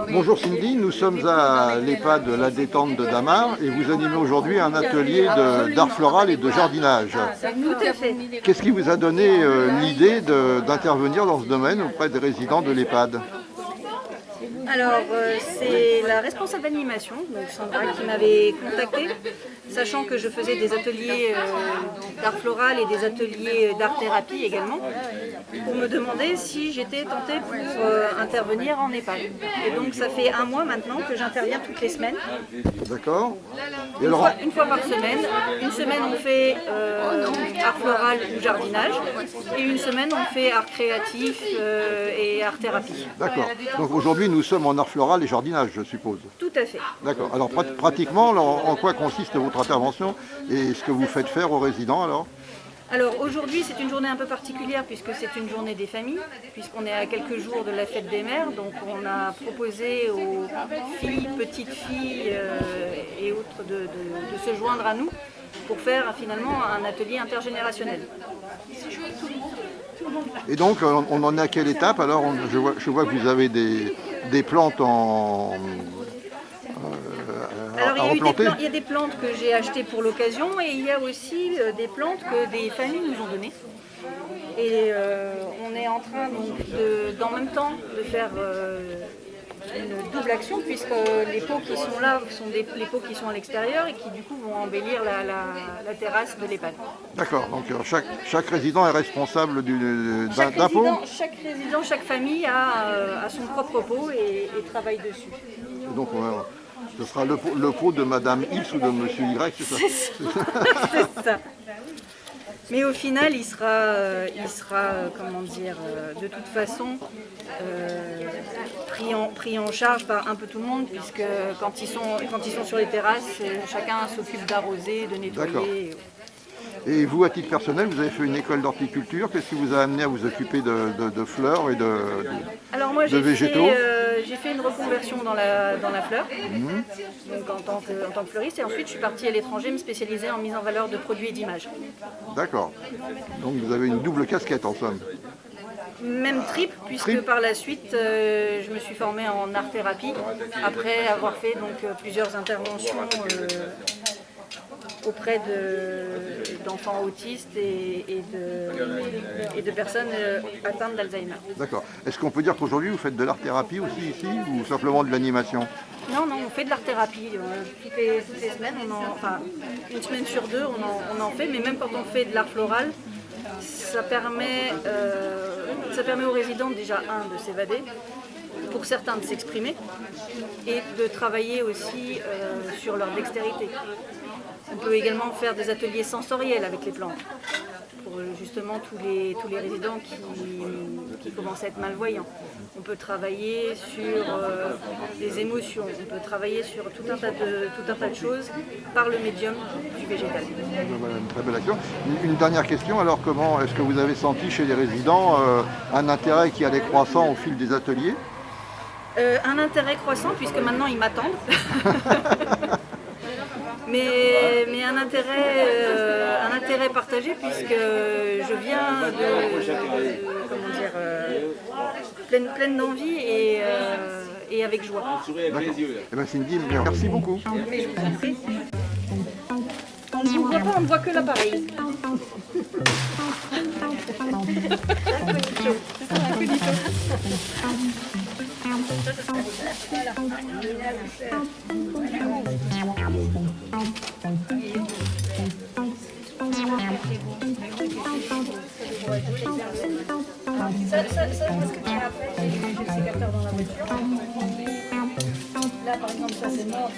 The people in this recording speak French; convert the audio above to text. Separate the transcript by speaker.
Speaker 1: Bonjour Cindy, nous sommes à l'EHPAD La Détente de Damar et vous animez aujourd'hui un atelier d'art floral et de jardinage.
Speaker 2: Tout à fait.
Speaker 1: Qu'est-ce qui vous a donné l'idée d'intervenir dans ce domaine auprès des résidents de l'EHPAD?
Speaker 2: Alors, c'est la responsable d'animation, donc Sandra, qui m'avait contactée, sachant que je faisais des ateliers d'art floral et des ateliers d'art-thérapie également, pour me demander si j'étais tentée pour intervenir en EHPAD. Et donc, ça fait un mois maintenant que j'interviens toutes les semaines.
Speaker 1: D'accord.
Speaker 2: Une fois par semaine. Une semaine, on fait art floral ou jardinage, et une semaine, on fait art créatif et art-thérapie.
Speaker 1: D'accord. Donc aujourd'hui, nous sommes en art floral et jardinage, je suppose.
Speaker 2: Tout à fait.
Speaker 1: D'accord. Alors pratiquement, en quoi consiste votre intervention et ce que vous faites faire aux résidents alors?
Speaker 2: Alors aujourd'hui c'est une journée un peu particulière puisque c'est une journée des familles, puisqu'on est à quelques jours de la fête des mères, donc on a proposé aux filles, petites filles et autres de se joindre à nous pour faire finalement un atelier intergénérationnel.
Speaker 1: Et donc on en est à quelle étape? Alors je vois que vous avez des plantes
Speaker 2: Alors
Speaker 1: replanter.
Speaker 2: il y a des plantes que j'ai achetées pour l'occasion et il y a aussi des plantes que des familles nous ont données. Et on est en train donc en même temps de faire une double action puisque les pots qui sont là sont les pots qui sont à l'extérieur et qui du coup vont embellir la terrasse de l'EHPAD.
Speaker 1: D'accord, donc chaque résident est responsable d'un pot?
Speaker 2: Chaque résident, chaque famille a son propre pot et travaille dessus.
Speaker 1: Et donc ce sera le pot de Madame X ou de Monsieur Y, c'est ça?
Speaker 2: C'est ça. Mais au final, il sera comment dire, de toute façon, pris en charge par un peu tout le monde, puisque quand ils sont sur les terrasses, chacun s'occupe d'arroser, de nettoyer.
Speaker 1: Et vous, à titre personnel, vous avez fait une école d'horticulture. Qu'est-ce qui vous a amené à vous occuper de fleurs et
Speaker 2: Alors moi,
Speaker 1: de végétaux?
Speaker 2: J'ai fait une reconversion dans la fleur, donc en tant que fleuriste, et ensuite je suis partie à l'étranger me spécialiser en mise en valeur de produits et d'images.
Speaker 1: D'accord. Donc vous avez une double casquette en somme.
Speaker 2: Même triple, puisque par la suite je me suis formée en art-thérapie, après avoir fait donc plusieurs interventions auprès d'enfants autistes et de personnes atteintes d'Alzheimer.
Speaker 1: D'accord. Est-ce qu'on peut dire qu'aujourd'hui vous faites de l'art-thérapie aussi ici ou simplement de l'animation?
Speaker 2: Non, on fait de l'art-thérapie. Toutes les semaines, enfin une semaine sur deux, on en fait, mais même quand on fait de l'art floral, ça permet aux résidents déjà, de s'évader, pour certains de s'exprimer, et de travailler aussi sur leur dextérité. On peut également faire des ateliers sensoriels avec les plantes, pour justement tous les résidents qui commencent à être malvoyants. On peut travailler sur les émotions, on peut travailler sur tout un tas de choses par le médium du végétal.
Speaker 1: Voilà, une très belle action. Une dernière question, alors comment est-ce que vous avez senti chez les résidents un intérêt qui allait croissant au fil des ateliers?
Speaker 2: Un intérêt croissant puisque maintenant ils m'attendent. Mais un intérêt partagé puisque je viens pleine d'envie et avec joie.
Speaker 1: D'accord. Eh bien Cindy, merci beaucoup.
Speaker 2: Mais je vous en prie. On ne voit pas, on ne voit que l'appareil. Ça, parce que après, j'ai le sécateur dans la voiture. Là, par exemple, ça c'est mort.